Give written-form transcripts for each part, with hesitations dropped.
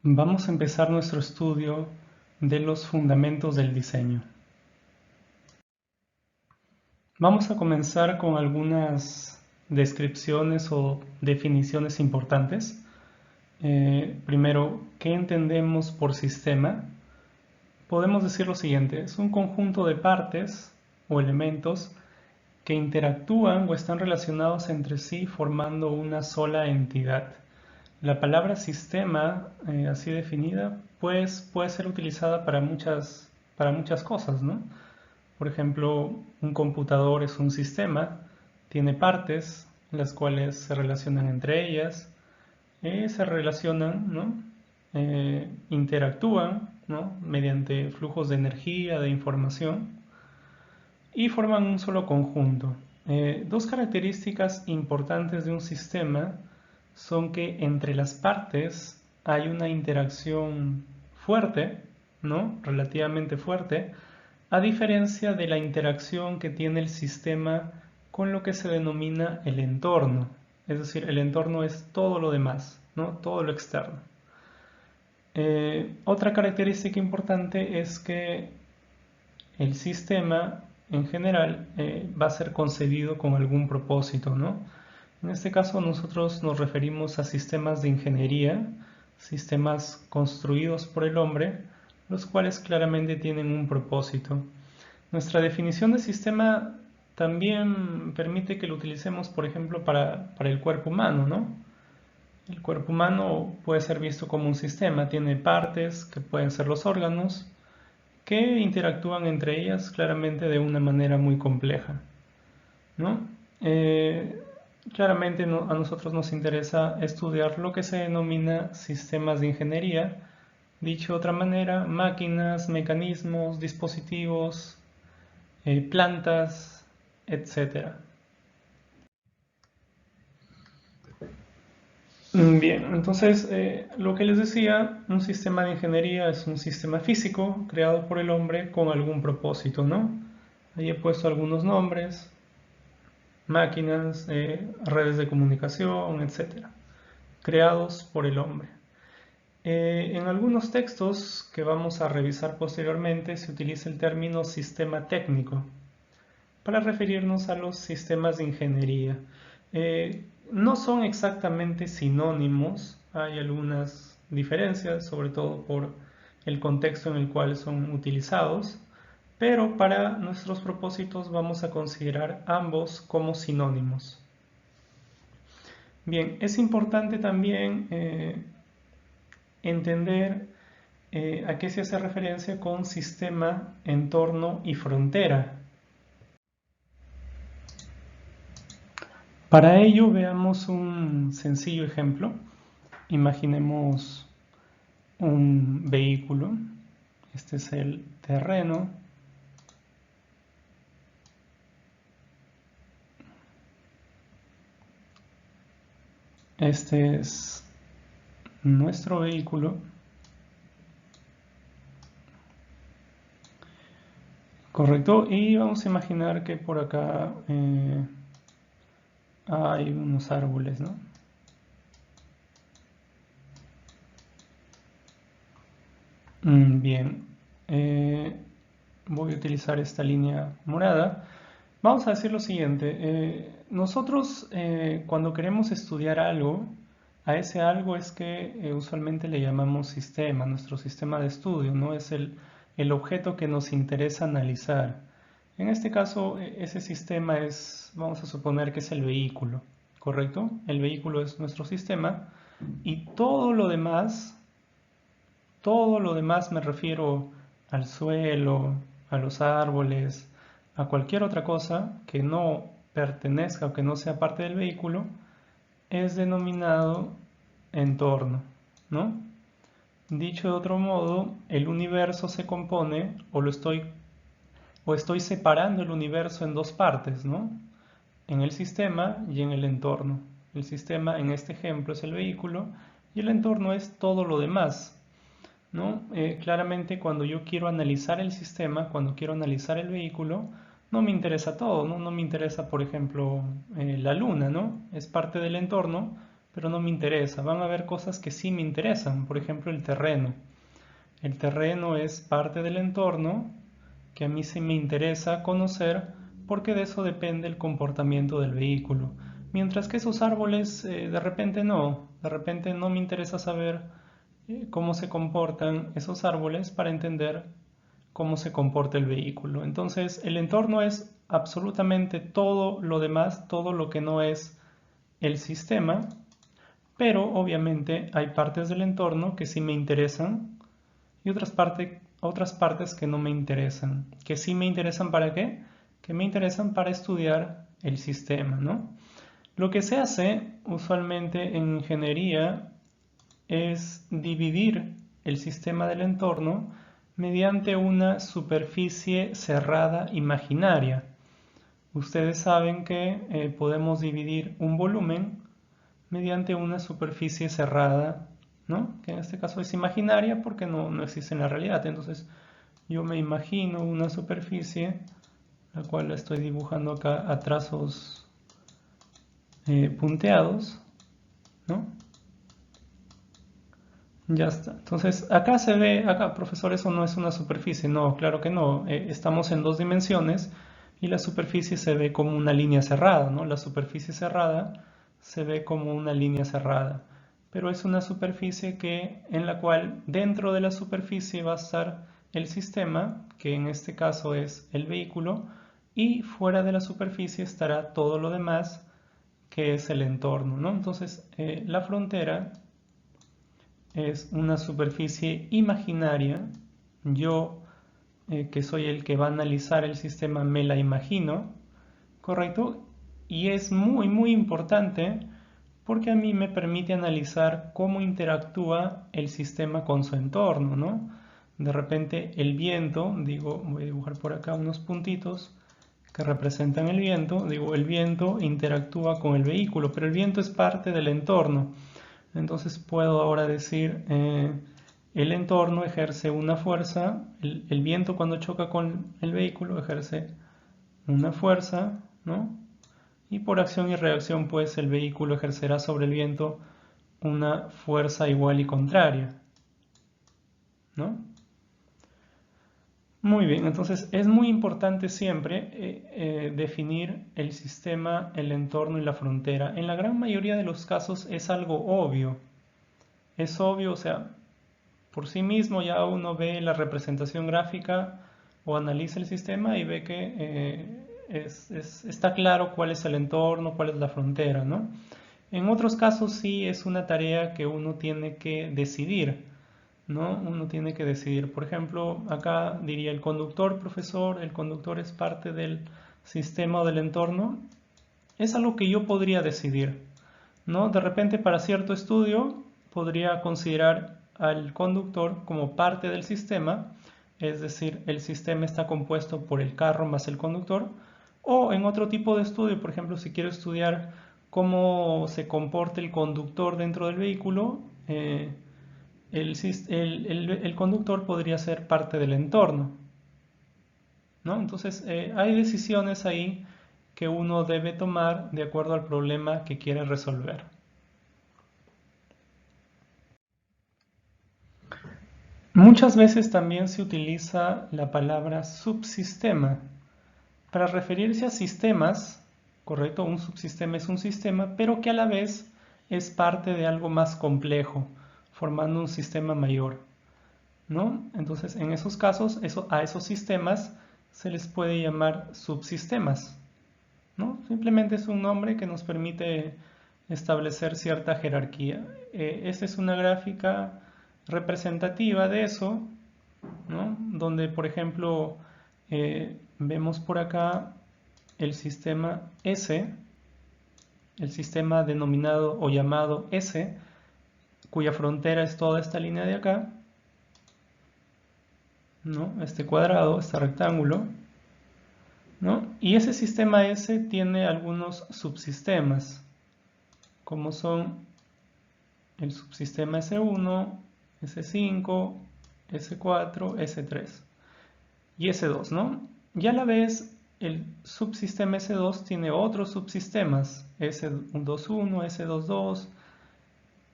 Vamos a empezar nuestro estudio de los fundamentos del diseño. Vamos a comenzar con algunas descripciones o definiciones importantes. Primero, ¿qué entendemos por sistema? Podemos decir lo siguiente: es un conjunto de partes o elementos que interactúan o están relacionados entre sí formando una sola entidad. La palabra sistema, así definida, pues puede ser utilizada para muchas cosas, ¿no? Por ejemplo, un computador es un sistema, tiene partes, las cuales se relacionan entre ellas, se relacionan, ¿no? Interactúan, ¿no? Mediante flujos de energía, de información, y forman un solo conjunto. Dos características importantes de un sistema son que entre las partes hay una interacción fuerte, ¿no? Relativamente fuerte, a diferencia de la interacción que tiene el sistema con lo que se denomina el entorno. Es decir, el entorno es todo lo demás, ¿no? Todo lo externo. Otra característica importante es que el sistema en general va a ser concebido con algún propósito, ¿no? En este caso nosotros nos referimos a sistemas de ingeniería, sistemas construidos por el hombre, los cuales claramente tienen un propósito. Nuestra definición de sistema también permite que lo utilicemos, por ejemplo, para el cuerpo humano, ¿no? El cuerpo humano puede ser visto como un sistema, tiene partes que pueden ser los órganos, que interactúan entre ellas claramente de una manera muy compleja, ¿no? Claramente a nosotros nos interesa estudiar lo que se denomina sistemas de ingeniería, dicho de otra manera, máquinas, mecanismos, dispositivos, plantas, etcétera. Bien, entonces lo que les decía, un sistema de ingeniería es un sistema físico creado por el hombre con algún propósito, ¿no? Ahí he puesto algunos nombres: máquinas, redes de comunicación, etcétera, creados por el hombre. En algunos textos que vamos a revisar posteriormente se utiliza el término sistema técnico para referirnos a los sistemas de ingeniería. No son exactamente sinónimos, hay algunas diferencias, sobre todo por el contexto en el cual son utilizados, pero para nuestros propósitos vamos a considerar ambos como sinónimos. Bien, es importante también entender a qué se hace referencia con sistema, entorno y frontera. Para ello veamos un sencillo ejemplo. Imaginemos un vehículo. Este es el terreno. Este es nuestro vehículo. Correcto. Y vamos a imaginar que por acá hay unos árboles, ¿no? Bien. Voy a utilizar esta línea morada. Vamos a decir lo siguiente: nosotros cuando queremos estudiar algo, a ese algo es que usualmente le llamamos sistema, nuestro sistema de estudio, ¿no? Es el objeto que nos interesa analizar. En este caso, ese sistema es, vamos a suponer que es el vehículo, ¿correcto? El vehículo es nuestro sistema y todo lo demás me refiero al suelo, a los árboles, a cualquier otra cosa que no pertenezca o que no sea parte del vehículo, es denominado entorno, ¿no? Dicho de otro modo, el universo se compone, o estoy separando el universo en dos partes, ¿no? En el sistema y en el entorno. El sistema en este ejemplo es el vehículo y el entorno es todo lo demás, ¿no? Claramente cuando yo quiero analizar el sistema, cuando quiero analizar el vehículo, no me interesa todo, ¿no? No me interesa, por ejemplo, la luna, ¿no? Es parte del entorno, pero no me interesa. Van a haber cosas que sí me interesan, por ejemplo el terreno. El terreno es parte del entorno que a mí sí me interesa conocer porque de eso depende el comportamiento del vehículo. Mientras que esos árboles de repente no me interesa saber cómo se comportan esos árboles para entender cómo se comporta el vehículo. Entonces el entorno es absolutamente todo lo demás, todo lo que no es el sistema, pero obviamente hay partes del entorno que sí me interesan y otras partes que no me interesan. Que sí me interesan ¿para qué? Que me interesan para estudiar el sistema, ¿no? Lo que se hace usualmente en ingeniería es dividir el sistema del entorno mediante una superficie cerrada imaginaria. Ustedes saben que podemos dividir un volumen mediante una superficie cerrada, ¿no? Que en este caso es imaginaria porque no existe en la realidad. Entonces yo me imagino una superficie, la cual la estoy dibujando acá a trazos punteados, ¿no? Ya está. Entonces acá se ve, acá profesor, eso no es una superficie. No, claro que no. Estamos en dos dimensiones y la superficie se ve como una línea cerrada, ¿no? La superficie cerrada se ve como una línea cerrada, pero es una superficie en la cual dentro de la superficie va a estar el sistema, que en este caso es el vehículo, y fuera de la superficie estará todo lo demás, que es el entorno, ¿no? Entonces la frontera es una superficie imaginaria. Yo, que soy el que va a analizar el sistema, me la imagino, ¿correcto? Y es muy, muy importante porque a mí me permite analizar cómo interactúa el sistema con su entorno, ¿no? De repente el viento, digo, voy a dibujar por acá unos puntitos que representan el viento, digo, el viento interactúa con el vehículo, pero el viento es parte del entorno. Entonces puedo ahora decir, el entorno ejerce una fuerza, el viento cuando choca con el vehículo ejerce una fuerza, ¿no? Y por acción y reacción, pues el vehículo ejercerá sobre el viento una fuerza igual y contraria, ¿no? Muy bien, entonces es muy importante siempre definir el sistema, el entorno y la frontera. En la gran mayoría de los casos es algo obvio. Es obvio, o sea, por sí mismo ya uno ve la representación gráfica o analiza el sistema y ve que está claro cuál es el entorno, cuál es la frontera, ¿no? En otros casos sí es una tarea que uno tiene que decidir, ¿no? Uno tiene que decidir. Por ejemplo, acá diría el conductor, profesor, el conductor es parte del sistema o del entorno. Es algo que yo podría decidir, ¿no? De repente para cierto estudio podría considerar al conductor como parte del sistema, es decir, el sistema está compuesto por el carro más el conductor, o en otro tipo de estudio, por ejemplo, si quiero estudiar cómo se comporta el conductor dentro del vehículo, el conductor podría ser parte del entorno, ¿no? Entonces, hay decisiones ahí que uno debe tomar de acuerdo al problema que quiere resolver. Muchas veces también se utiliza la palabra subsistema para referirse a sistemas, correcto, un subsistema es un sistema, pero que a la vez es parte de algo más complejo, formando un sistema mayor, ¿no? Entonces, en esos casos, a esos sistemas se les puede llamar subsistemas, ¿no? Simplemente es un nombre que nos permite establecer cierta jerarquía. Esta es una gráfica representativa de eso, ¿no? Donde, por ejemplo, vemos por acá el sistema S, el sistema denominado o llamado S, cuya frontera es toda esta línea de acá, ¿no? Este cuadrado, este rectángulo, ¿no? Y ese sistema S tiene algunos subsistemas, como son el subsistema S1, S5, S4, S3 y S2, ¿no? Y a la vez el subsistema S2 tiene otros subsistemas, S21, S22,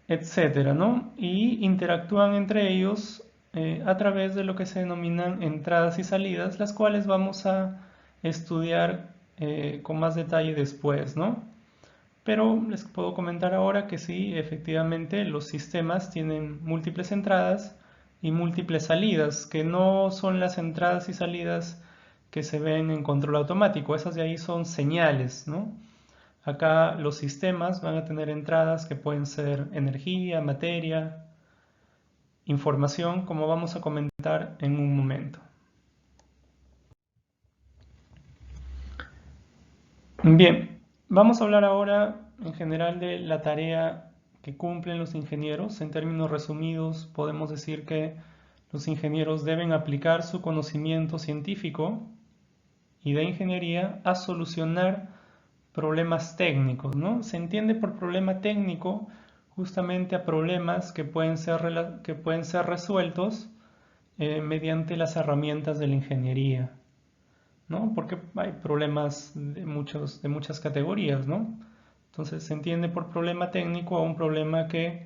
etcétera, ¿no? Y interactúan entre ellos a través de lo que se denominan entradas y salidas, las cuales vamos a estudiar con más detalle después, ¿no? Pero les puedo comentar ahora que sí, efectivamente, los sistemas tienen múltiples entradas y múltiples salidas, que no son las entradas y salidas que se ven en control automático, esas de ahí son señales, ¿no? Acá los sistemas van a tener entradas que pueden ser energía, materia, información, como vamos a comentar en un momento. Bien, vamos a hablar ahora en general de la tarea que cumplen los ingenieros. En términos resumidos, podemos decir que los ingenieros deben aplicar su conocimiento científico y de ingeniería a solucionar problemas técnicos, ¿no? Se entiende por problema técnico justamente a problemas que pueden ser resueltos mediante las herramientas de la ingeniería, ¿no? Porque hay problemas de muchas categorías, ¿no? Entonces se entiende por problema técnico a un problema que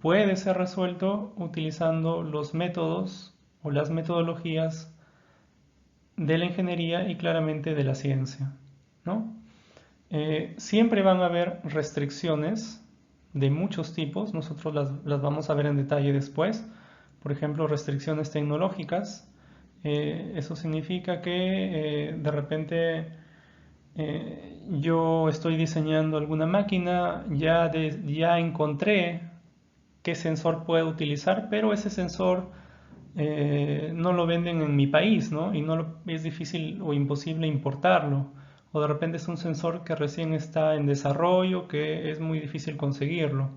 puede ser resuelto utilizando los métodos o las metodologías de la ingeniería y claramente de la ciencia, ¿no? Siempre van a haber restricciones de muchos tipos, nosotros las vamos a ver en detalle después. Por ejemplo, restricciones tecnológicas. Eso significa que de repente yo estoy diseñando alguna máquina, ya encontré qué sensor puedo utilizar, pero ese sensor no lo venden en mi país, ¿no? Y es difícil o imposible importarlo. O de repente es un sensor que recién está en desarrollo, que es muy difícil conseguirlo,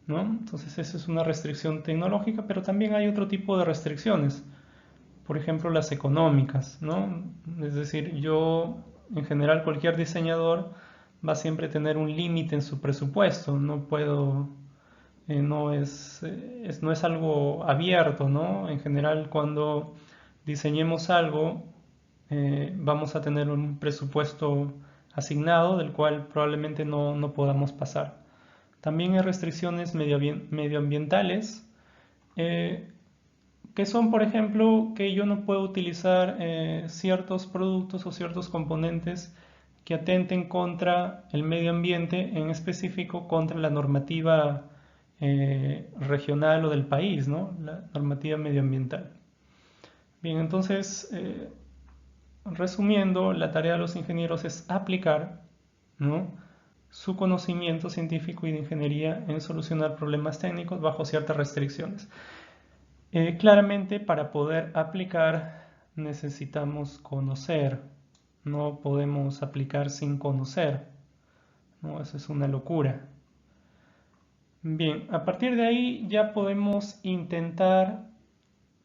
¿no? Entonces esa es una restricción tecnológica, pero también hay otro tipo de restricciones. Por ejemplo, las económicas, ¿no? Es decir, en general, cualquier diseñador va a siempre tener un límite en su presupuesto. No es algo abierto, ¿no? En general, cuando diseñemos algo, vamos a tener un presupuesto asignado del cual probablemente no podamos pasar. También hay restricciones medioambientales, eh, que son, por ejemplo, que yo no puedo utilizar ciertos productos o ciertos componentes que atenten contra el medio ambiente, en específico contra la normativa regional o del país, ¿no? La normativa medioambiental. Bien, entonces, resumiendo, la tarea de los ingenieros es aplicar, ¿no?, su conocimiento científico y de ingeniería en solucionar problemas técnicos bajo ciertas restricciones. Claramente, para poder aplicar necesitamos conocer, no podemos aplicar sin conocer, ¿no? Eso es una locura. Bien, a partir de ahí ya podemos intentar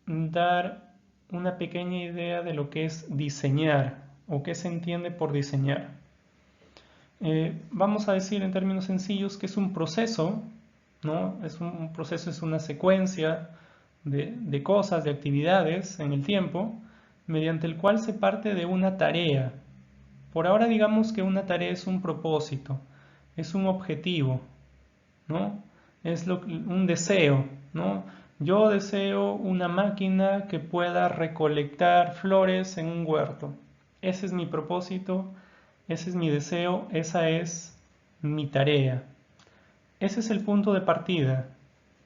dar una pequeña idea de lo que es diseñar o qué se entiende por diseñar. Vamos a decir en términos sencillos que es un proceso, ¿no? Un proceso, es una secuencia de cosas, de actividades en el tiempo, mediante el cual se parte de una tarea. Por ahora digamos que una tarea es un propósito, es un objetivo, ¿no? Un deseo, ¿no? Yo deseo una máquina que pueda recolectar flores en un huerto. Ese es mi propósito, ese es mi deseo, esa es mi tarea. Ese es el punto de partida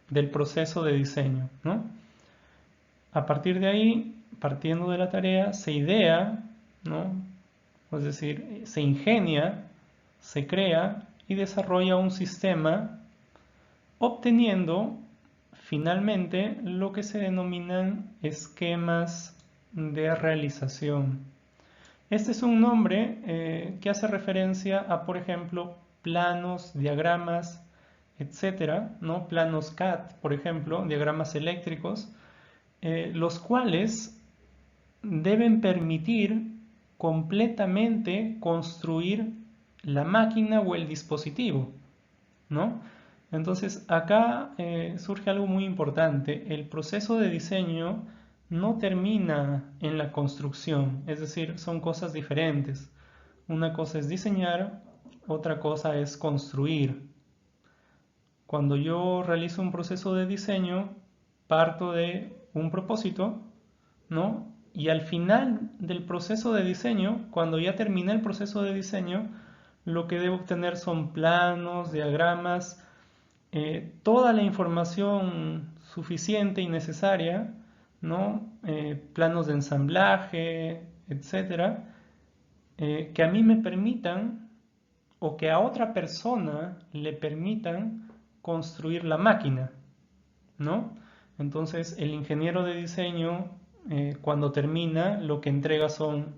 del proceso de diseño, ¿no? A partir de ahí, partiendo de la tarea, se idea, ¿no? Es decir, se ingenia, se crea y desarrolla un sistema, obteniendo finalmente lo que se denominan esquemas de realización. Este es un nombre que hace referencia a, por ejemplo, planos, diagramas, etcétera, ¿no? Planos CAD, por ejemplo, diagramas eléctricos, los cuales deben permitir completamente construir la máquina o el dispositivo, ¿no? Entonces acá surge algo muy importante. El proceso de diseño no termina en la construcción, es decir, son cosas diferentes. Una cosa es diseñar, otra cosa es construir. cuando yo realizo un proceso de diseño, parto de un propósito, ¿no? Y al final del proceso de diseño, cuando ya terminé el proceso de diseño, lo que debo obtener son planos, diagramas, toda la información suficiente y necesaria, ¿no? Planos de ensamblaje, etcétera, que a mí me permitan o que a otra persona le permitan construir la máquina, ¿no? Entonces el ingeniero de diseño, cuando termina, lo que entrega son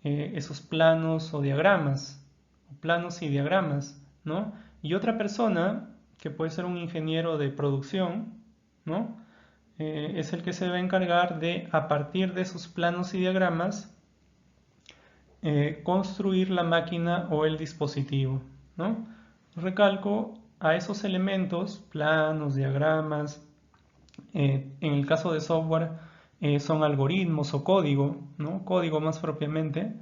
esos planos o diagramas, planos y diagramas, ¿no? Y otra persona, que puede ser un ingeniero de producción, ¿no? Es el que se va a encargar de, a partir de esos planos y diagramas, construir la máquina o el dispositivo, ¿no? Recalco a esos elementos, planos, diagramas, en el caso de software son algoritmos o código, ¿no? Código más propiamente.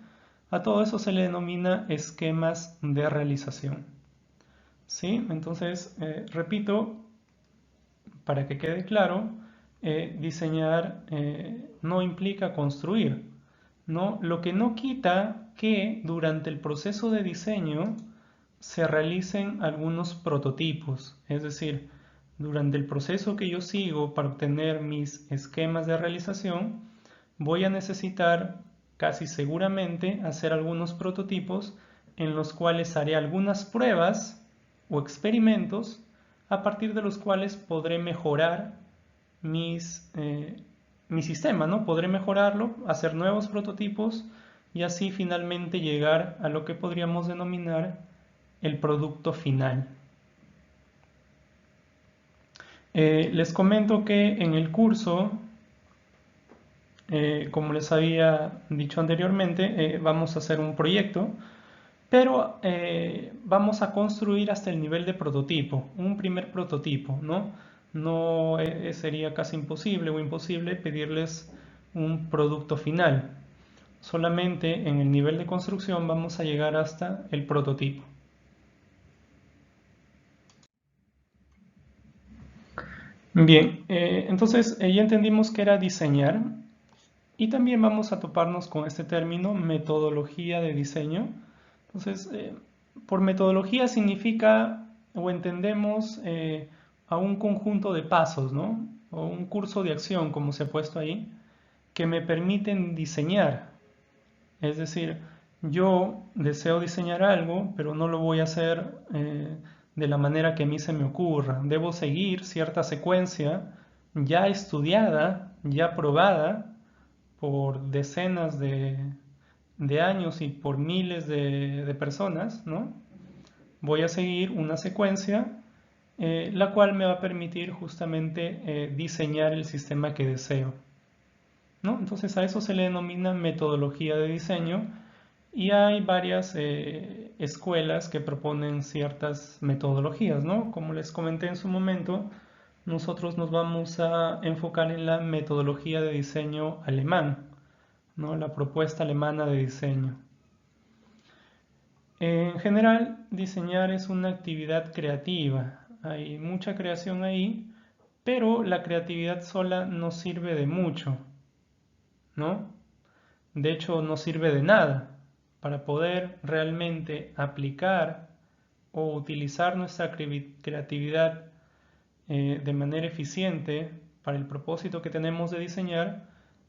A todo eso se le denomina esquemas de realización. ¿Sí? Entonces, repito, para que quede claro, diseñar no implica construir, ¿no? Lo que no quita que durante el proceso de diseño se realicen algunos prototipos, es decir, durante el proceso que yo sigo para obtener mis esquemas de realización, voy a necesitar casi seguramente hacer algunos prototipos en los cuales haré algunas pruebas o experimentos a partir de los cuales podré mejorar mi sistema, ¿no? Podré mejorarlo, hacer nuevos prototipos y así finalmente llegar a lo que podríamos denominar el producto final. Les comento que en el curso, como les había dicho anteriormente, vamos a hacer un proyecto, pero vamos a construir hasta el nivel de prototipo, un primer prototipo, ¿no? No sería casi imposible o imposible pedirles un producto final. Solamente en el nivel de construcción vamos a llegar hasta el prototipo. Bien, entonces ya entendimos que era diseñar y también vamos a toparnos con este término metodología de diseño. Entonces, por metodología significa o entendemos a un conjunto de pasos, ¿no? O un curso de acción, como se ha puesto ahí, que me permiten diseñar. Es decir, yo deseo diseñar algo, pero no lo voy a hacer de la manera que a mí se me ocurra. Debo seguir cierta secuencia ya estudiada, ya probada por decenas de años y por miles de personas, ¿no? Voy a seguir una secuencia la cual me va a permitir justamente diseñar el sistema que deseo, ¿no? Entonces a eso se le denomina metodología de diseño y hay varias escuelas que proponen ciertas metodologías, ¿no? Como les comenté en su momento, nosotros nos vamos a enfocar en la metodología de diseño alemán, ¿no? La propuesta alemana de diseño. En general, diseñar es una actividad creativa. Hay mucha creación ahí, pero la creatividad sola no sirve de mucho, ¿no? De hecho, no sirve de nada. Para poder realmente aplicar o utilizar nuestra creatividad de manera eficiente para el propósito que tenemos de diseñar,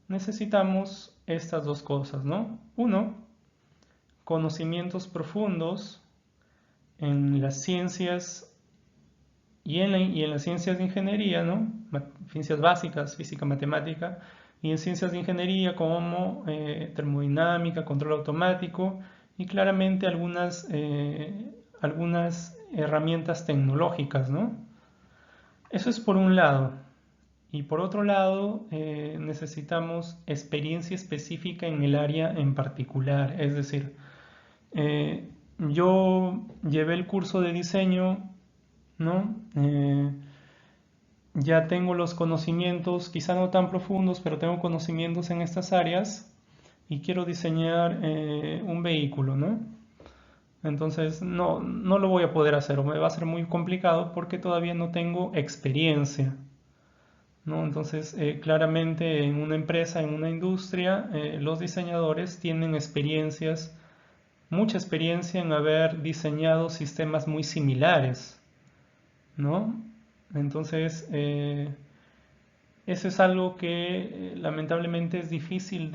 necesitamos estas dos cosas, ¿no? Uno, conocimientos profundos en las ciencias y en las ciencias de ingeniería, ¿no? Ciencias básicas, física, matemática, y en ciencias de ingeniería como termodinámica, control automático y claramente algunas herramientas tecnológicas, ¿no? Eso es por un lado. Y por otro lado, necesitamos experiencia específica en el área en particular. Es decir, yo llevé el curso de diseño, ¿no? Ya tengo los conocimientos, quizá no tan profundos, pero tengo conocimientos en estas áreas y quiero diseñar un vehículo, ¿no? Entonces no lo voy a poder hacer o me va a ser muy complicado porque todavía no tengo experiencia, ¿no? Entonces, claramente en una empresa, en una industria, los diseñadores tienen mucha experiencia en haber diseñado sistemas muy similares, ¿no? Entonces, eso es algo que lamentablemente es difícil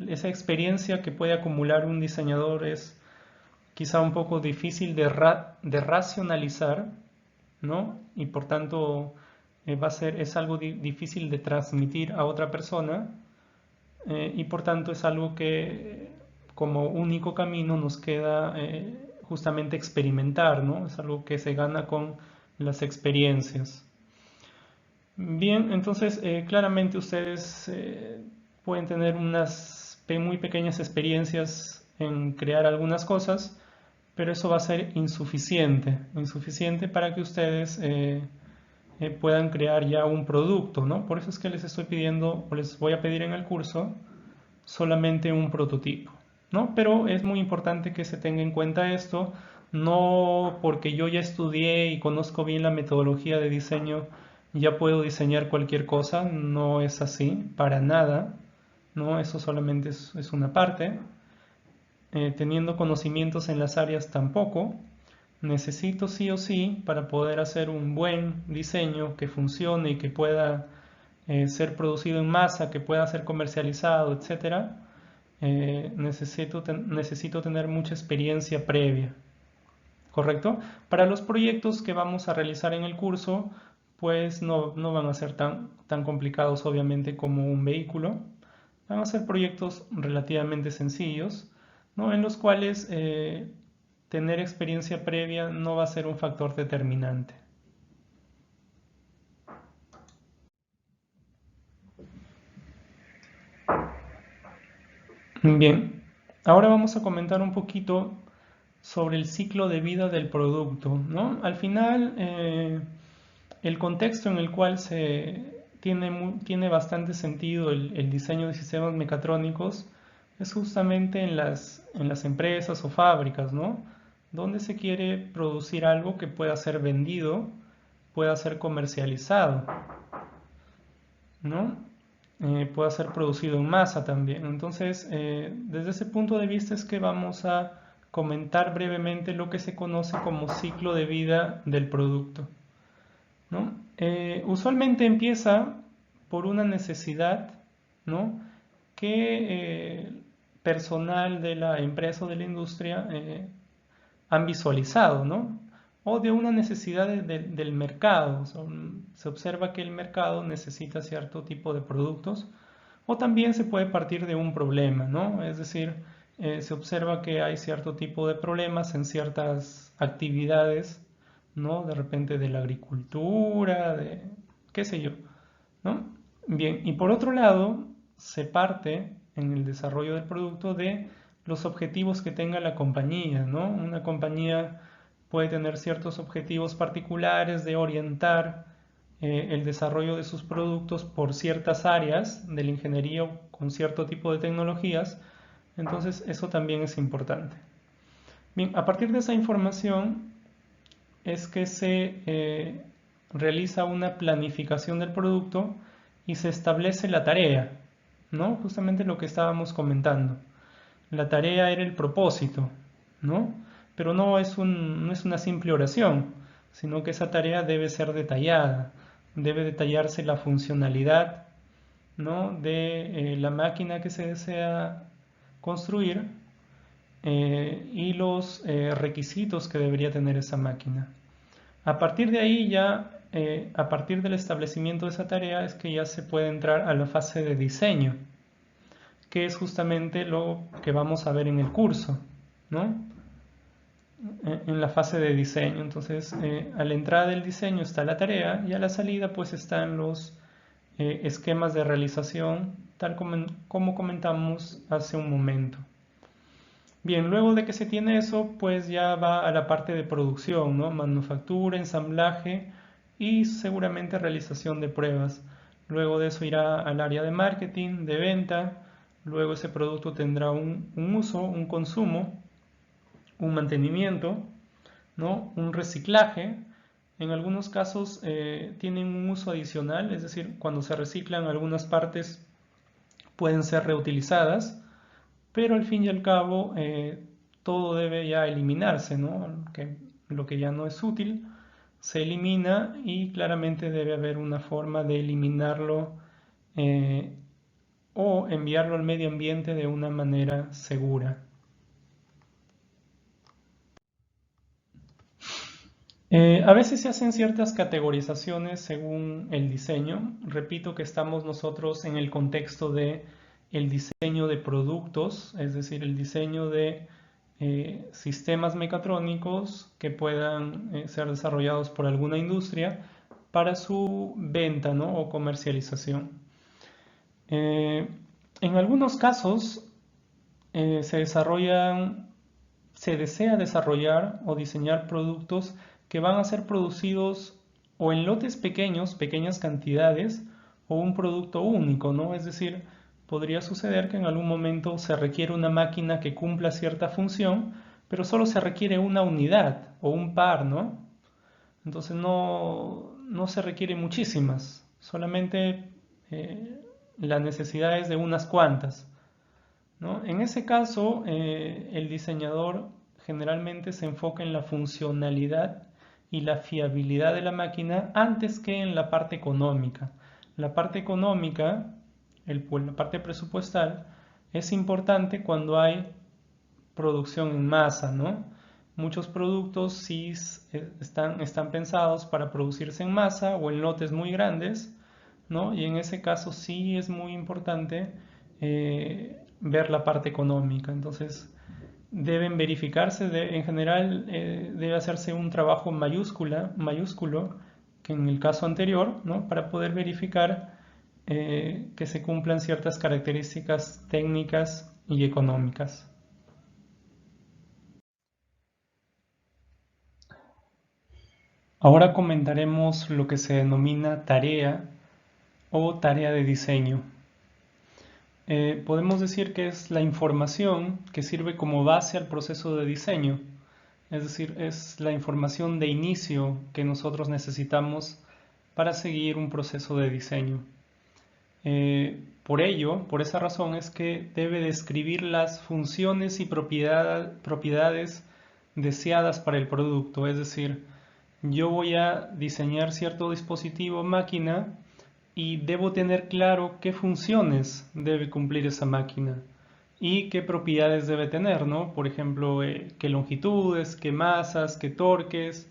esa experiencia que puede acumular un diseñador es quizá un poco difícil de racionalizar, ¿no? Y por tanto es algo difícil de transmitir a otra persona, y por tanto es algo que como único camino nos queda justamente experimentar, ¿no? Es algo que se gana con las experiencias. Bien, entonces claramente ustedes pueden tener unas muy pequeñas experiencias en crear algunas cosas, pero eso va a ser insuficiente para que ustedes puedan crear ya un producto, ¿no? Por eso es que les estoy pidiendo, o les voy a pedir en el curso, solamente un prototipo, ¿no? Pero es muy importante que se tenga en cuenta esto, no porque yo ya estudié y conozco bien la metodología de diseño, ya puedo diseñar cualquier cosa, no es así, para nada, ¿no? Eso solamente es una parte. Teniendo conocimientos en las áreas tampoco, necesito sí o sí, para poder hacer un buen diseño que funcione y que pueda ser producido en masa, que pueda ser comercializado, etcétera, necesito tener mucha experiencia previa, ¿correcto? Para los proyectos que vamos a realizar en el curso, pues no van a ser tan complicados obviamente como un vehículo. Van a ser proyectos relativamente sencillos, ¿no? En los cuales tener experiencia previa no va a ser un factor determinante. Bien, ahora vamos a comentar un poquito sobre el ciclo de vida del producto, ¿no? Al final, el contexto en el cual tiene bastante sentido el diseño de sistemas mecatrónicos es justamente en las empresas o fábricas, ¿no? Donde se quiere producir algo que pueda ser vendido, pueda ser comercializado, ¿no? Pueda ser producido en masa también. Entonces, desde ese punto de vista es que vamos a comentar brevemente lo que se conoce como ciclo de vida del producto, ¿no? Usualmente empieza por una necesidad, ¿no? Que personal de la empresa o de la industria han visualizado, ¿no? O de una necesidad del mercado. O sea, se observa que el mercado necesita cierto tipo de productos, o también se puede partir de un problema, ¿no? Es decir, se observa que hay cierto tipo de problemas en ciertas actividades, ¿no? De repente de la agricultura, de qué sé yo, ¿no? Bien, y por otro lado, se parte en el desarrollo del producto de los objetivos que tenga la compañía, ¿no? Una compañía puede tener ciertos objetivos particulares de orientar el desarrollo de sus productos por ciertas áreas de la ingeniería con cierto tipo de tecnologías, entonces eso también es importante. Bien, a partir de esa información es que se realiza una planificación del producto y se establece la tarea, ¿no? Justamente lo que estábamos comentando. La tarea era el propósito, ¿no? Pero no es una simple oración, sino que esa tarea debe ser detallada, debe detallarse la funcionalidad, ¿no? de la máquina que se desea construir, y los requisitos que debería tener esa máquina. A partir de ahí a partir del establecimiento de esa tarea es que ya se puede entrar a la fase de diseño, que es justamente lo que vamos a ver en el curso, ¿no? En la fase de diseño. Entonces, a la entrada del diseño está la tarea y a la salida pues están los esquemas de realización, tal como comentamos hace un momento. Bien, luego de que se tiene eso, pues ya va a la parte de producción, ¿no? Manufactura, ensamblaje y seguramente realización de pruebas. Luego de eso irá al área de marketing, de venta. Luego ese producto tendrá un uso, un consumo. un mantenimiento, ¿no? Un reciclaje. En algunos casos tienen un uso adicional, es decir, cuando se reciclan algunas partes pueden ser reutilizadas, pero al fin y al cabo todo debe ya eliminarse, ¿no? Lo que ya no es útil se elimina y claramente debe haber una forma de eliminarlo eh, o enviarlo al medio ambiente de una manera segura. A veces se hacen ciertas categorizaciones según el diseño. Repito que estamos nosotros en el contexto de el diseño de productos, es decir, el diseño de sistemas mecatrónicos que puedan ser desarrollados por alguna industria para su venta, ¿no? O comercialización. Eh, en algunos casos se desarrollan, se desea desarrollar o diseñar productos que van a ser producidos o en lotes pequeños, pequeñas cantidades, o un producto único, ¿no? Es decir, podría suceder que en algún momento se requiere una máquina que cumpla cierta función, pero solo se requiere una unidad o un par, ¿no? Entonces no se requiere muchísimas, solamente la necesidad es de unas cuantas, ¿no? En ese caso, el diseñador generalmente se enfoca en la funcionalidad y la fiabilidad de la máquina antes que en la parte económica. La parte económica, la parte presupuestal, es importante cuando hay producción en masa, ¿no? Muchos productos sí están pensados para producirse en masa o en lotes muy grandes, ¿no? Y en ese caso sí es muy importante ver la parte económica. Entonces deben verificarse, en general debe hacerse un trabajo mayúsculo, que en el caso anterior, ¿no? Para poder verificar que se cumplan ciertas características técnicas y económicas. Ahora comentaremos lo que se denomina tarea o tarea de diseño. Podemos decir que es la información que sirve como base al proceso de diseño, es decir, es la información de inicio que nosotros necesitamos para seguir un proceso de diseño. Por ello, por esa razón es que debe describir las funciones y propiedades deseadas para el producto, es decir, yo voy a diseñar cierto dispositivo máquina y debo tener claro qué funciones debe cumplir esa máquina y qué propiedades debe tener, ¿no? Por ejemplo, qué longitudes, qué masas, qué torques,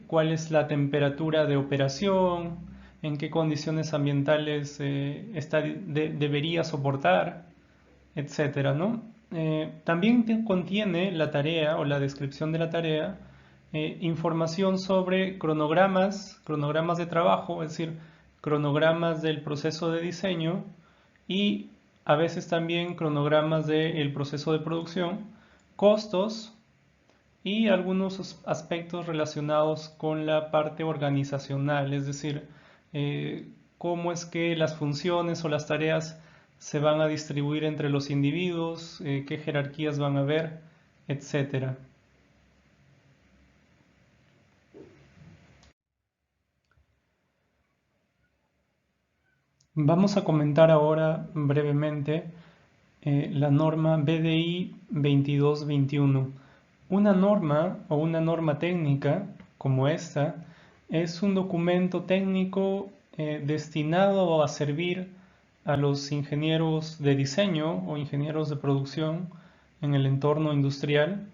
cuál es la temperatura de operación, en qué condiciones ambientales debería soportar, etcétera, ¿no? También contiene la tarea o la descripción de la tarea información sobre cronogramas de trabajo, es decir, cronogramas del proceso de diseño y a veces también cronogramas del proceso de producción, costos y algunos aspectos relacionados con la parte organizacional, es decir, cómo es que las funciones o las tareas se van a distribuir entre los individuos, qué jerarquías van a haber, etcétera. Vamos a comentar ahora brevemente la norma BDI 2221. Una norma o una norma técnica como esta es un documento técnico destinado a servir a los ingenieros de diseño o ingenieros de producción en el entorno industrial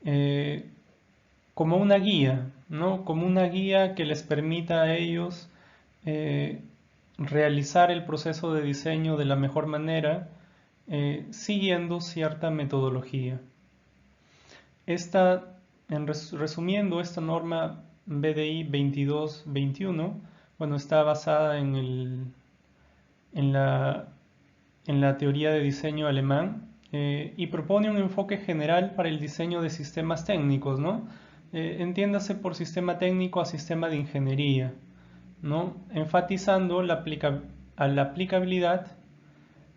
eh, como una guía, ¿no? Como una guía que les permita a ellos eh, realizar el proceso de diseño de la mejor manera siguiendo cierta metodología. Resumiendo, esta norma BDI 2221, bueno, está basada en la, en la teoría de diseño alemán y propone un enfoque general para el diseño de sistemas técnicos, ¿no? Entiéndase por sistema técnico a sistema de ingeniería, ¿no? Enfatizando a la aplicabilidad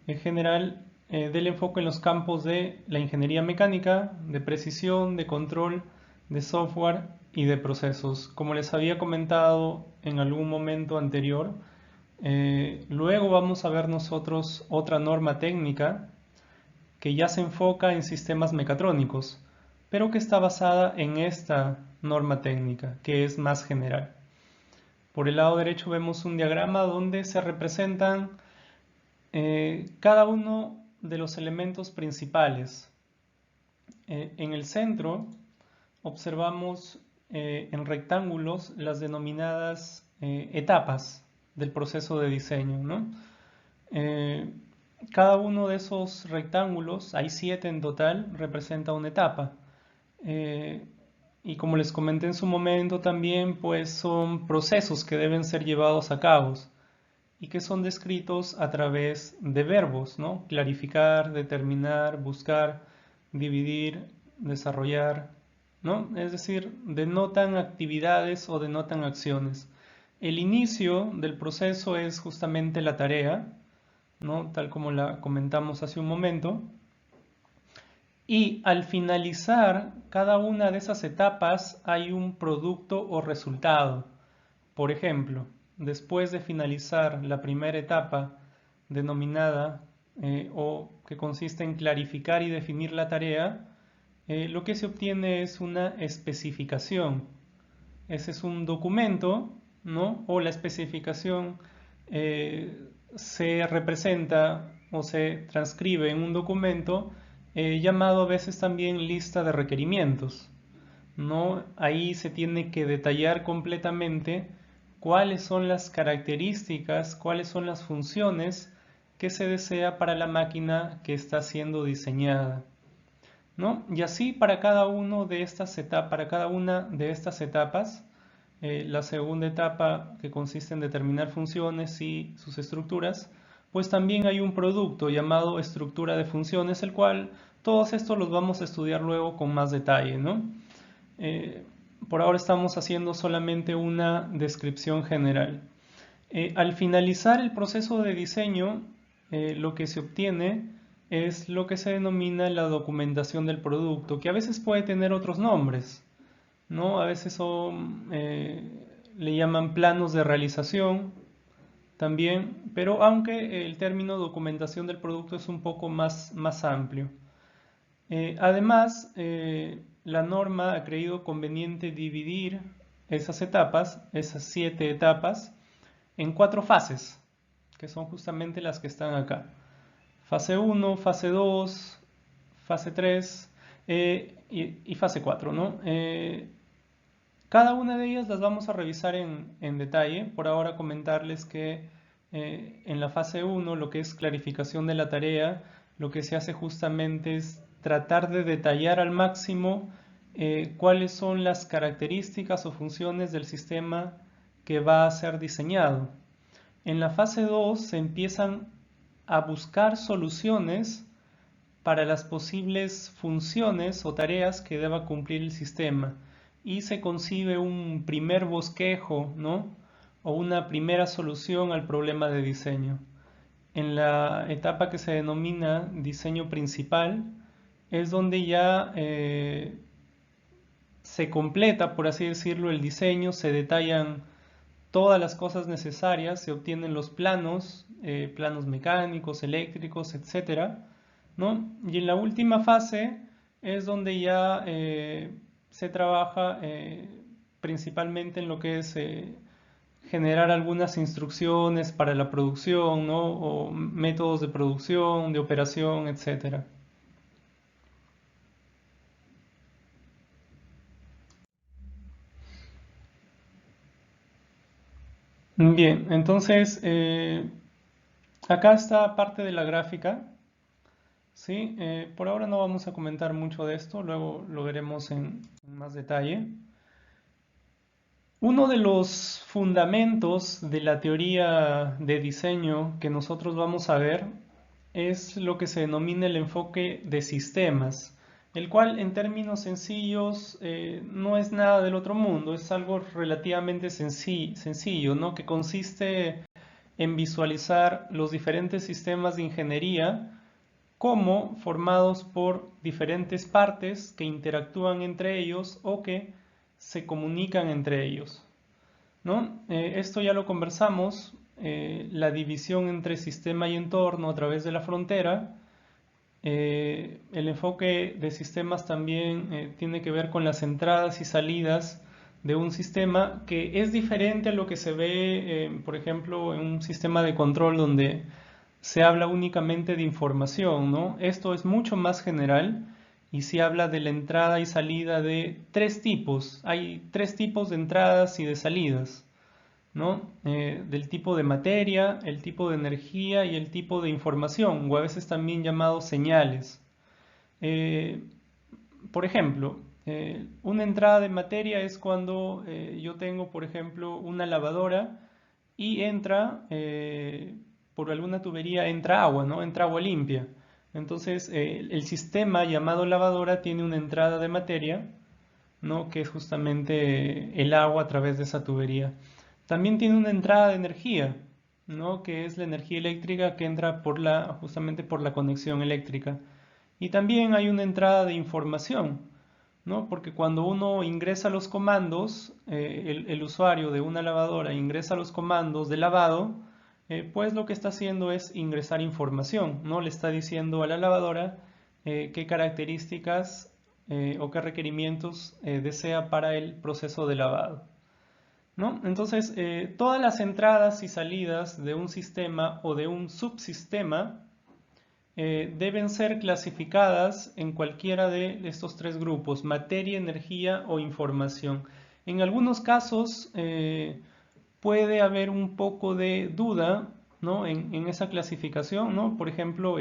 en general del enfoque en los campos de la ingeniería mecánica, de precisión, de control, de software y de procesos. Como les había comentado en algún momento anterior, luego vamos a ver nosotros otra norma técnica que ya se enfoca en sistemas mecatrónicos, pero que está basada en esta norma técnica, que es más general. Por el lado derecho vemos un diagrama donde se representan cada uno de los elementos principales. En el centro observamos en rectángulos las denominadas etapas del proceso de diseño, ¿no? Cada uno de esos rectángulos, hay 7 en total, representa una etapa. Y como les comenté en su momento también, pues son procesos que deben ser llevados a cabo y que son descritos a través de verbos, ¿no? Clarificar, determinar, buscar, dividir, desarrollar, ¿no? Es decir, denotan actividades o denotan acciones. El inicio del proceso es justamente la tarea, ¿no? Tal como la comentamos hace un momento. Y al finalizar cada una de esas etapas hay un producto o resultado. Por ejemplo, después de finalizar la primera etapa denominada o que consiste en clarificar y definir la tarea, lo que se obtiene es una especificación. Ese es un documento, ¿no? O la especificación se representa o se transcribe en un documento llamado a veces también lista de requerimientos, ¿no? Ahí se tiene que detallar completamente cuáles son las características, cuáles son las funciones que se desea para la máquina que está siendo diseñada, ¿no? Y así para cada una de estas etapas, la segunda etapa que consiste en determinar funciones y sus estructuras, pues también hay un producto llamado estructura de funciones, el cual todos estos los vamos a estudiar luego con más detalle, ¿no? Eh, por ahora estamos haciendo solamente una descripción general. Al finalizar el proceso de diseño, lo que se obtiene es lo que se denomina la documentación del producto, que a veces puede tener otros nombres, ¿no? A veces le llaman planos de realización también, pero aunque el término documentación del producto es un poco más amplio. Además, la norma ha creído conveniente dividir esas etapas, esas 7 etapas, en 4 fases, que son justamente las que están acá. Fase 1, fase 2, fase 3 y fase 4, ¿no? Cada una de ellas las vamos a revisar en detalle. Por ahora comentarles que en la fase 1, lo que es clarificación de la tarea, lo que se hace justamente es tratar de detallar al máximo cuáles son las características o funciones del sistema que va a ser diseñado. En la fase 2 se empiezan a buscar soluciones para las posibles funciones o tareas que deba cumplir el sistema y se concibe un primer bosquejo, ¿no? O una primera solución al problema de diseño. En la etapa que se denomina diseño principal es donde ya se completa, por así decirlo, el diseño, se detallan todas las cosas necesarias, se obtienen los planos, planos mecánicos, eléctricos, etcétera, ¿no? Y en la última fase es donde ya se trabaja principalmente en lo que es generar algunas instrucciones para la producción, ¿no? O métodos de producción, de operación, etcétera. Bien, entonces acá está parte de la gráfica. Sí, por ahora no vamos a comentar mucho de esto, luego lo veremos en más detalle. Uno de los fundamentos de la teoría de diseño que nosotros vamos a ver es lo que se denomina el enfoque de sistemas, el cual en términos sencillos no es nada del otro mundo, es algo relativamente sencillo, ¿no? Que consiste en visualizar los diferentes sistemas de ingeniería como formados por diferentes partes que interactúan entre ellos o que se comunican entre ellos, ¿no? Esto ya lo conversamos, la división entre sistema y entorno a través de la frontera. El enfoque de sistemas también tiene que ver con las entradas y salidas de un sistema, que es diferente a lo que se ve, por ejemplo, en un sistema de control donde se habla únicamente de información, ¿no? Esto es mucho más general y se habla de la entrada y salida de tres tipos. Hay tres tipos de entradas y de salidas, ¿no? Del tipo de materia, el tipo de energía y el tipo de información, o a veces también llamados señales. Eh, por ejemplo, una entrada de materia es cuando yo tengo, por ejemplo, una lavadora y entra, por alguna tubería, entra agua, ¿no? Entra agua limpia. Entonces, el sistema llamado lavadora tiene una entrada de materia, ¿no? Que es justamente el agua a través de esa tubería. También tiene una entrada de energía, ¿no? Que es la energía eléctrica que entra justamente por la conexión eléctrica. Y también hay una entrada de información, ¿no? Porque cuando uno ingresa los comandos, el usuario de una lavadora ingresa los comandos de lavado, pues lo que está haciendo es ingresar información, ¿no? Le está diciendo a la lavadora qué características o qué requerimientos desea para el proceso de lavado, ¿no? Entonces, todas las entradas y salidas de un sistema o de un subsistema deben ser clasificadas en cualquiera de estos tres grupos: materia, energía o información. En algunos casos puede haber un poco de duda, ¿no? en esa clasificación, ¿no? Por ejemplo,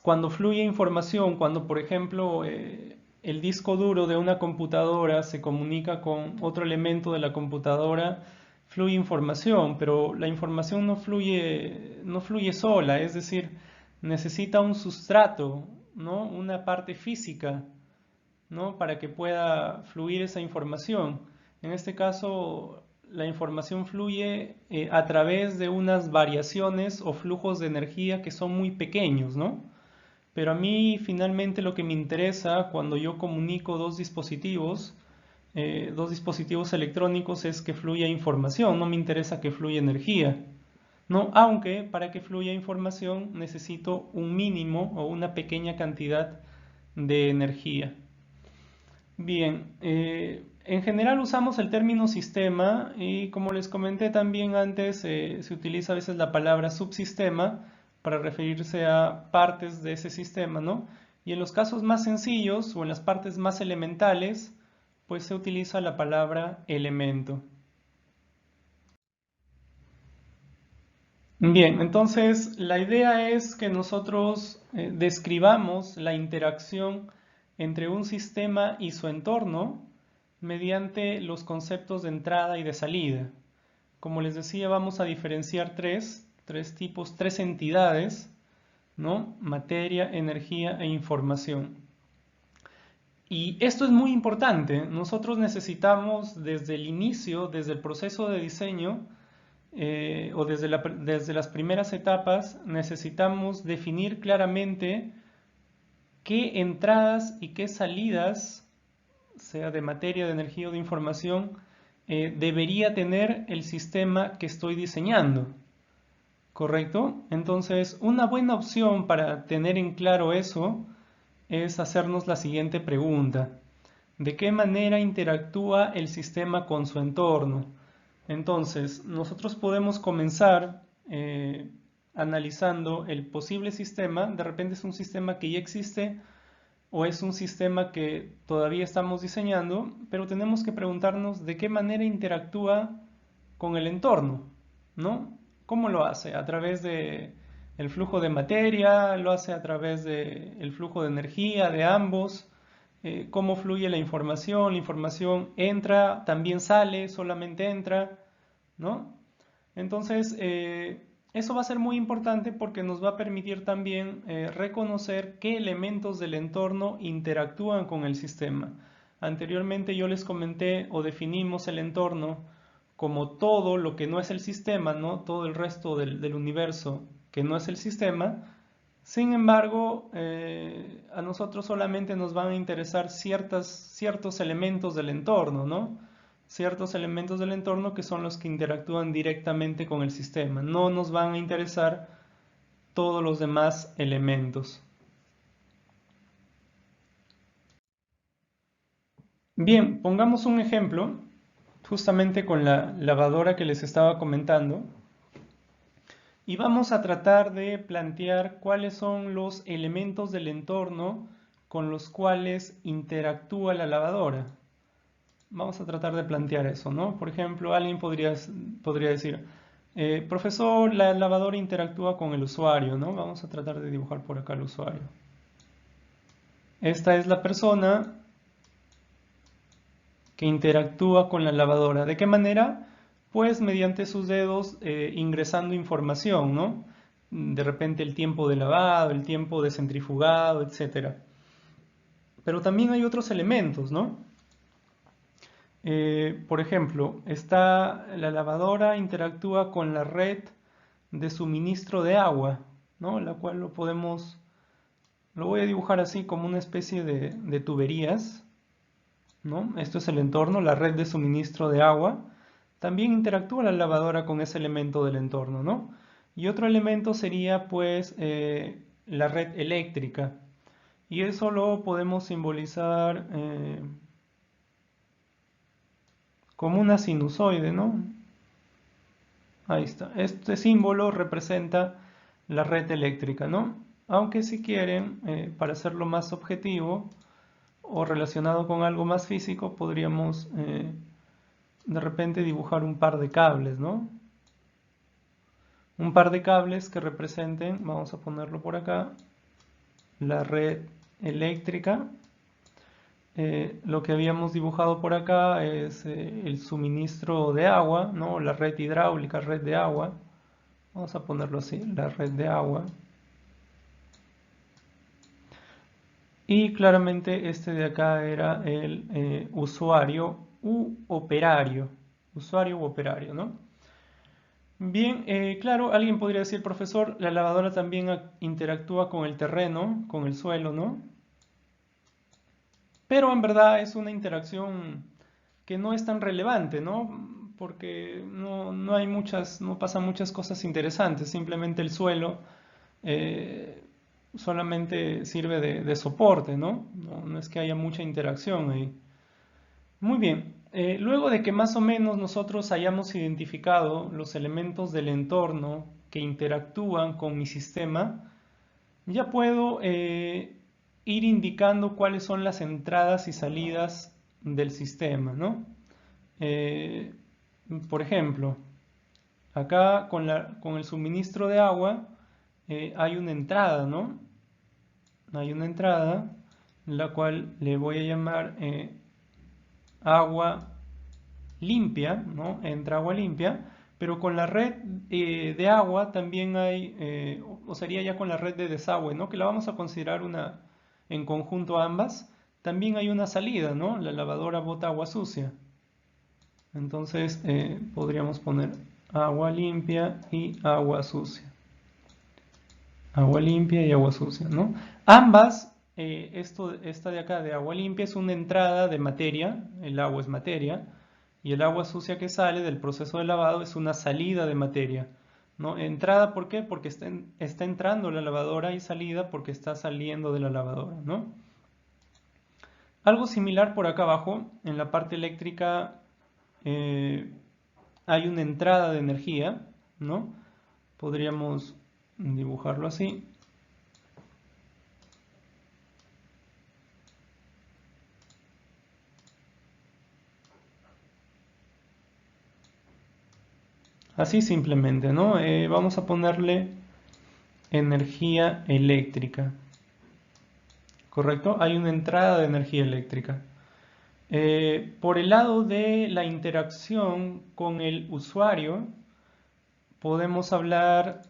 cuando fluye información, cuando por ejemplo el disco duro de una computadora se comunica con otro elemento de la computadora, fluye información, pero la información no fluye sola, es decir, necesita un sustrato, ¿no? Una parte física, ¿no? Para que pueda fluir esa información. En este caso, la información fluye a través de unas variaciones o flujos de energía que son muy pequeños, ¿no? Pero a mí finalmente lo que me interesa cuando yo comunico dos dispositivos electrónicos, es que fluya información, no me interesa que fluya energía, ¿no? Aunque para que fluya información necesito un mínimo o una pequeña cantidad de energía. Bien, en general usamos el término sistema y, como les comenté también antes, se utiliza a veces la palabra subsistema para referirse a partes de ese sistema, ¿no? Y en los casos más sencillos o en las partes más elementales, pues se utiliza la palabra elemento. Bien, entonces la idea es que nosotros describamos la interacción entre un sistema y su entorno mediante los conceptos de entrada y de salida. Como les decía, vamos a diferenciar tres tipos, tres entidades, ¿no? Materia, energía e información. Y esto es muy importante. Nosotros necesitamos desde el inicio, desde el proceso de diseño, o desde las primeras etapas, necesitamos definir claramente qué entradas y qué salidas, sea de materia, de energía o de información, debería tener el sistema que estoy diseñando. ¿Correcto? Entonces, una buena opción para tener en claro eso es hacernos la siguiente pregunta: ¿de qué manera interactúa el sistema con su entorno? Entonces, nosotros podemos comenzar analizando el posible sistema. De repente es un sistema que ya existe o es un sistema que todavía estamos diseñando, pero tenemos que preguntarnos de qué manera interactúa con el entorno, ¿no? ¿Cómo lo hace? ¿A través de el flujo de materia? ¿Lo hace a través del flujo de energía de ambos? ¿Cómo fluye la información? ¿La información entra, también sale, solamente entra, ¿no? Entonces, eso va a ser muy importante porque nos va a permitir también reconocer qué elementos del entorno interactúan con el sistema. Anteriormente yo les comenté o definimos el entorno como todo lo que no es el sistema, ¿no? Todo el resto del universo que no es el sistema. Sin embargo, a nosotros solamente nos van a interesar ciertos elementos del entorno, ¿no? Ciertos elementos del entorno que son los que interactúan directamente con el sistema. No nos van a interesar todos los demás elementos. Bien, pongamos un ejemplo, justamente con la lavadora que les estaba comentando. Y vamos a tratar de plantear cuáles son los elementos del entorno con los cuales interactúa la lavadora. Vamos a tratar de plantear eso, ¿no? Por ejemplo, alguien podría decir, profesor, la lavadora interactúa con el usuario, ¿no? Vamos a tratar de dibujar por acá el usuario. Esta es la persona que interactúa con la lavadora. ¿De qué manera? Pues mediante sus dedos ingresando información, ¿no? De repente el tiempo de lavado, el tiempo de centrifugado, etc. Pero también hay otros elementos, ¿no? Por ejemplo, la lavadora interactúa con la red de suministro de agua, ¿no? La cual lo voy a dibujar así como una especie de tuberías, ¿no? Esto es el entorno, la red de suministro de agua. También interactúa la lavadora con ese elemento del entorno, ¿no? Y otro elemento sería pues la red eléctrica. Y eso lo podemos simbolizar como una sinusoide, ¿no? Ahí está. Este símbolo representa la red eléctrica, ¿no? Aunque si quieren, para hacerlo más objetivo o relacionado con algo más físico, podríamos de repente dibujar un par de cables, ¿no? Un par de cables que representen, vamos a ponerlo por acá, la red eléctrica. Lo que habíamos dibujado por acá es el suministro de agua, ¿no? La red hidráulica, red de agua. Vamos a ponerlo así, la red de agua. Y claramente este de acá era el usuario u operario. Usuario u operario, ¿no? Bien, claro, alguien podría decir, profesor, la lavadora también interactúa con el terreno, con el suelo, ¿no? Pero en verdad es una interacción que no es tan relevante, ¿no? Porque no hay no pasan muchas cosas interesantes, simplemente el suelo eh, solamente sirve de soporte, ¿no? No es que haya mucha interacción ahí. Muy bien, luego de que más o menos nosotros hayamos identificado los elementos del entorno que interactúan con mi sistema, ya puedo ir indicando cuáles son las entradas y salidas del sistema, ¿no? Eh, por ejemplo, acá con el suministro de agua hay una entrada, ¿no? Hay una entrada, la cual le voy a llamar agua limpia, ¿no? Entra agua limpia, pero con la red de agua también hay, o sería ya con la red de desagüe, ¿no? Que la vamos a considerar en conjunto ambas. También hay una salida, ¿no? La lavadora bota agua sucia. Entonces podríamos poner agua limpia y agua sucia. Agua limpia y agua sucia, ¿no? Ambas, esta de acá de agua limpia es una entrada de materia, el agua es materia, y el agua sucia que sale del proceso de lavado es una salida de materia, ¿no? Entrada, ¿por qué? Porque está entrando la lavadora, y salida porque está saliendo de la lavadora, ¿no? Algo similar por acá abajo, en la parte eléctrica hay una entrada de energía, ¿no? Podríamos dibujarlo así. Así simplemente, ¿no? Vamos a ponerle energía eléctrica, ¿correcto? Hay una entrada de energía eléctrica. Por el lado de la interacción con el usuario, podemos hablar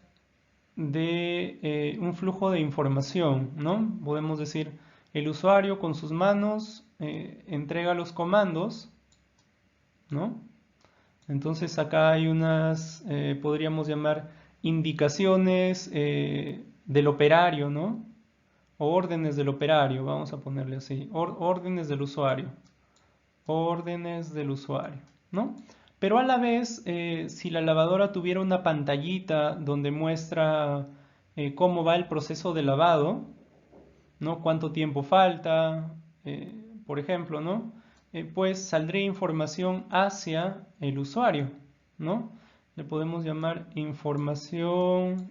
de un flujo de información, ¿no? Podemos decir, el usuario con sus manos entrega los comandos, ¿no? Entonces acá hay podríamos llamar indicaciones del operario, ¿no? O órdenes del operario, vamos a ponerle así, órdenes del usuario, órdenes del usuario, ¿no? Pero a la vez, si la lavadora tuviera una pantallita donde muestra cómo va el proceso de lavado, ¿no? Cuánto tiempo falta, por ejemplo, ¿no? Pues saldría información hacia el usuario, ¿no? Le podemos llamar información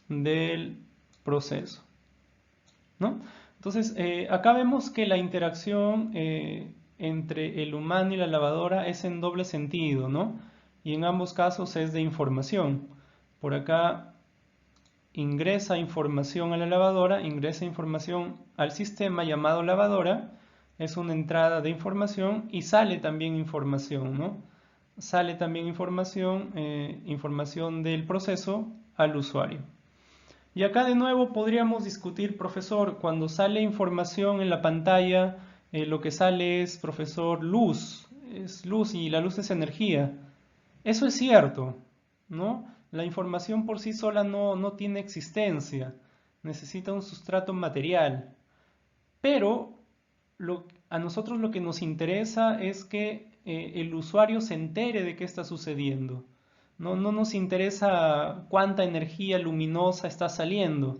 del proceso, ¿no? Entonces, acá vemos que la interacción entre el humano y la lavadora es en doble sentido, ¿no? Y en ambos casos es de información. Por acá ingresa información a la lavadora, ingresa información al sistema llamado lavadora, es una entrada de información y sale también información, ¿no? Sale también información, información del proceso al usuario. Y acá de nuevo podríamos discutir, profesor, cuando sale información en la pantalla, lo que sale es, profesor, luz, es luz y la luz es energía. Eso es cierto, ¿no? La información por sí sola no tiene existencia, necesita un sustrato material. Pero a nosotros lo que nos interesa es que el usuario se entere de qué está sucediendo. No nos interesa cuánta energía luminosa está saliendo,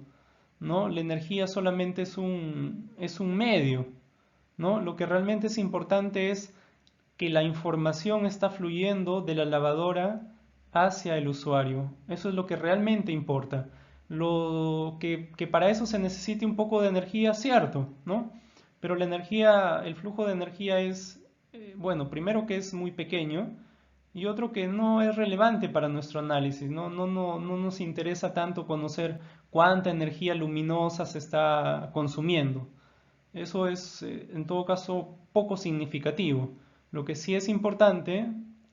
¿no? La energía solamente es un medio, ¿no? Lo que realmente es importante es que la información está fluyendo de la lavadora hacia el usuario. Eso es lo que realmente importa. Lo que para eso se necesite un poco de energía, cierto, ¿no? Pero la energía, el flujo de energía es, bueno, primero que es muy pequeño y otro que no es relevante para nuestro análisis. No nos interesa tanto conocer cuánta energía luminosa se está consumiendo. Eso es, en todo caso, poco significativo. Lo que sí es importante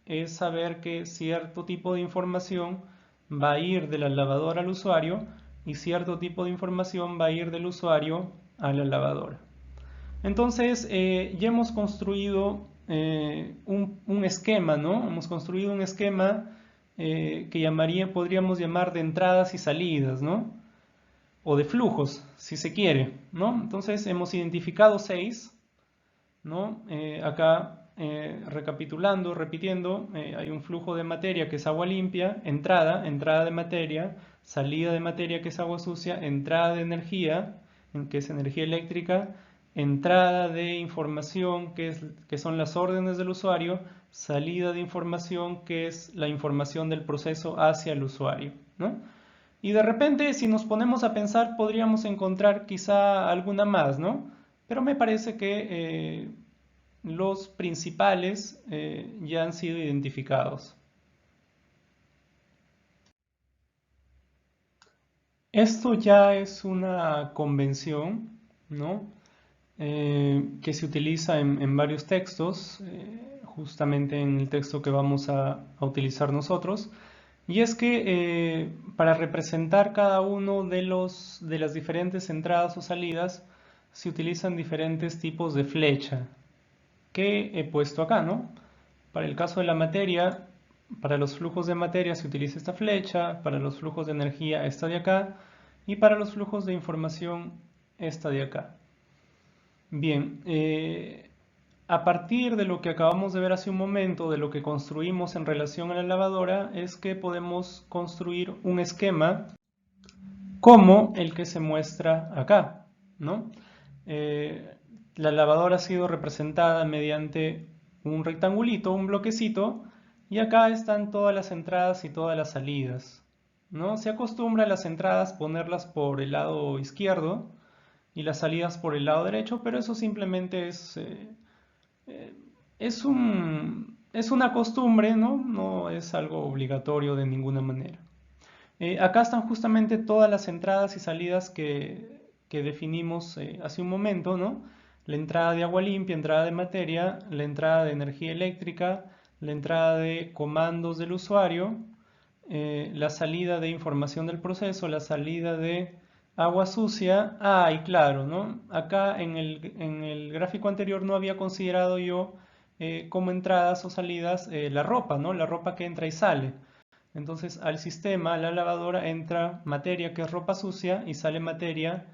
es saber que cierto tipo de información va a ir de la lavadora al usuario y cierto tipo de información va a ir del usuario a la lavadora. Entonces, ya hemos construido un esquema, ¿no? Hemos construido un esquema que podríamos llamar de entradas y salidas, ¿no? O de flujos, si se quiere, ¿no? Entonces hemos identificado 6, ¿no? Acá, recapitulando, repitiendo, hay un flujo de materia que es agua limpia, entrada de materia, salida de materia que es agua sucia, entrada de energía, que es energía eléctrica, entrada de información que son las órdenes del usuario, salida de información que es la información del proceso hacia el usuario, ¿no? Y de repente, si nos ponemos a pensar, podríamos encontrar quizá alguna más, ¿no? Pero me parece que los principales ya han sido identificados. Esto ya es una convención, ¿no? Que se utiliza en varios textos, justamente en el texto que vamos a utilizar nosotros. Y es que para representar cada uno de las diferentes entradas o salidas se utilizan diferentes tipos de flecha que he puesto acá, ¿no? Para el caso de la materia, para los flujos de materia se utiliza esta flecha, para los flujos de energía esta de acá y para los flujos de información esta de acá. Bien, a partir de lo que acabamos de ver hace un momento, de lo que construimos en relación a la lavadora, es que podemos construir un esquema como el que se muestra acá, ¿no? La lavadora ha sido representada mediante un rectangulito, un bloquecito, y acá están todas las entradas y todas las salidas, ¿no? Se acostumbra a las entradas ponerlas por el lado izquierdo y las salidas por el lado derecho, pero eso simplemente es una costumbre, ¿no? No es algo obligatorio de ninguna manera. Acá están justamente todas las entradas y salidas que definimos hace un momento, ¿no? La entrada de agua limpia, entrada de materia, la entrada de energía eléctrica, la entrada de comandos del usuario, la salida de información del proceso, la salida de agua sucia. Ah, y claro, ¿no? Acá en el gráfico anterior no había considerado yo como entradas o salidas la ropa, ¿no? La ropa que entra y sale. Entonces al sistema, a la lavadora, entra materia que es ropa sucia y sale materia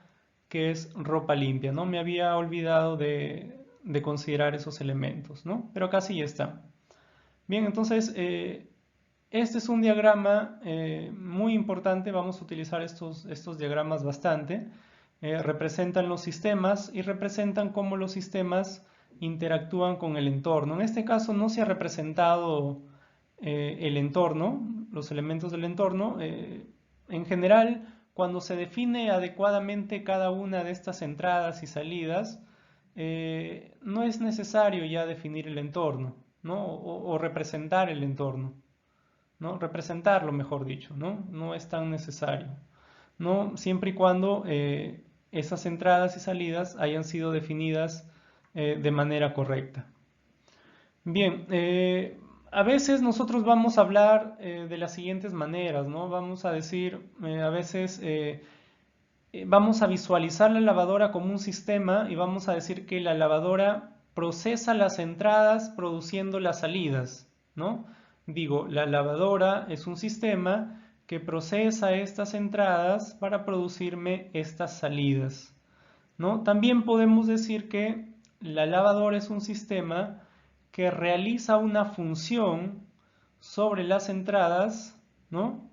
que es ropa limpia, ¿no? Me había olvidado de considerar esos elementos, ¿no? Pero acá sí ya está. Bien, entonces este es un diagrama muy importante, vamos a utilizar estos diagramas bastante. Representan los sistemas y representan cómo los sistemas interactúan con el entorno. En este caso no se ha representado el entorno, los elementos del entorno. En general, cuando se define adecuadamente cada una de estas entradas y salidas, no es necesario ya definir el entorno, ¿no? O representar el entorno, ¿no? Representarlo, mejor dicho, ¿no? No es tan necesario, ¿no? Siempre y cuando esas entradas y salidas hayan sido definidas de manera correcta. Bien, a veces nosotros vamos a hablar de las siguientes maneras, ¿no? Vamos a decir, a veces vamos a visualizar la lavadora como un sistema y vamos a decir que la lavadora procesa las entradas produciendo las salidas, ¿no? Digo, la lavadora es un sistema que procesa estas entradas para producirme estas salidas, ¿no? También podemos decir que la lavadora es un sistema que realiza una función sobre las entradas, ¿no?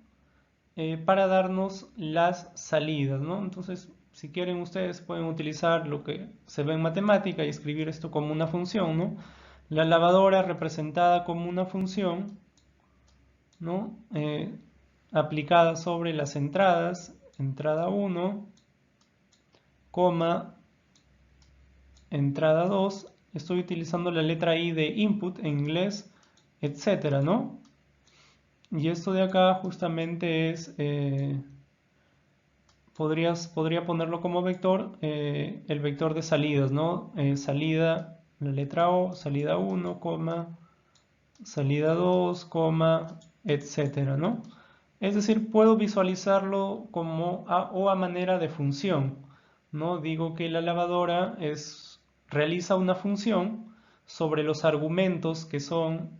Para darnos las salidas, ¿no? Entonces, si quieren ustedes pueden utilizar lo que se ve en matemática y escribir esto como una función, ¿no? La lavadora representada como una función, ¿no? Aplicada sobre las entradas, entrada 1, coma, entrada 2, estoy utilizando la letra I de input en inglés, etcétera, ¿no? Y esto de acá justamente es, podría ponerlo como vector, el vector de salidas, ¿no? Salida, la letra O, salida 1, coma, salida 2, coma, etcétera, ¿no? Es decir, puedo visualizarlo como a manera de función, ¿no? Digo que la lavadora realiza una función sobre los argumentos que son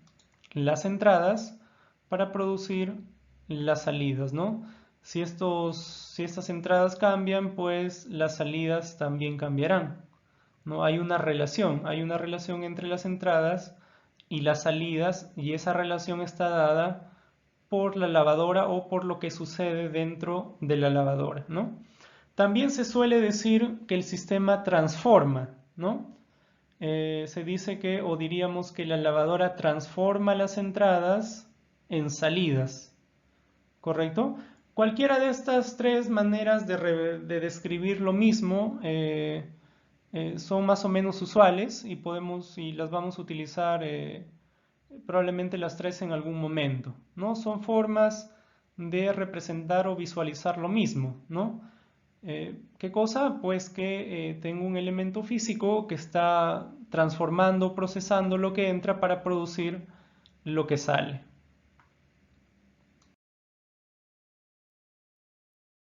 las entradas para producir las salidas, ¿no? Si estas entradas cambian, pues las salidas también cambiarán, ¿no? Hay una relación entre las entradas y las salidas, y esa relación está dada por la lavadora o por lo que sucede dentro de la lavadora, ¿no? También se suele decir que el sistema transforma, ¿no? Se dice que, o diríamos que la lavadora transforma las entradas en salidas, ¿correcto? Cualquiera de estas tres maneras de describir lo mismo son más o menos usuales y las vamos a utilizar probablemente las tres en algún momento, ¿no? Son formas de representar o visualizar lo mismo, ¿no? ¿Qué cosa? Pues que tengo un elemento físico que está transformando, procesando lo que entra para producir lo que sale,